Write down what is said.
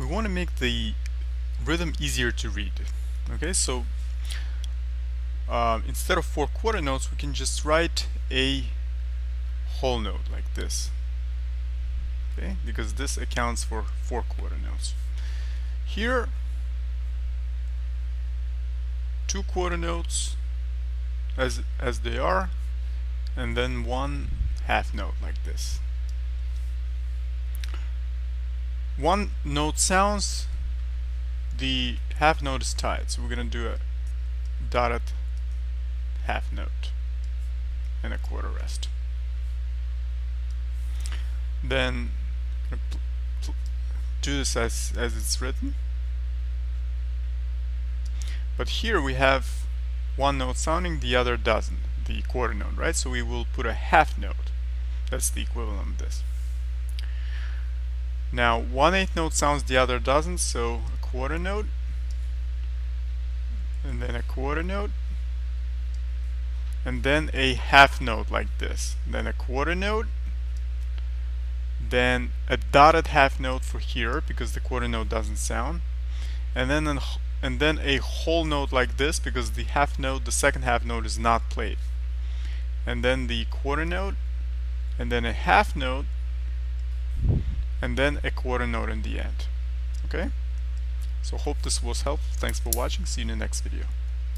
we want to make the rhythm easier to read. Okay, so instead of 4/4 notes, we can just write a whole note like this. Okay, because this accounts for 4/4 notes. Here, 2/4 notes as they are, and then 1/2 note like this. 1 note sounds, the half note is tied, so we're going to do a dotted half note and a quarter rest. Then do this as it's written. But here we have 1 note sounding, the other doesn't, the quarter note, right? So we will put a half note. That's the equivalent of this. Now 1/8 note sounds, the other doesn't, so a quarter note, and then a quarter note, and then a half note like this, then a quarter note, then a dotted half note for here because the quarter note doesn't sound, and then a whole note like this because the half note, the second half note, is not played, and then the quarter note, and then a half note, and then a quarter note in the end. Okay, so hope this was helpful. Thanks for watching. See you in the next video.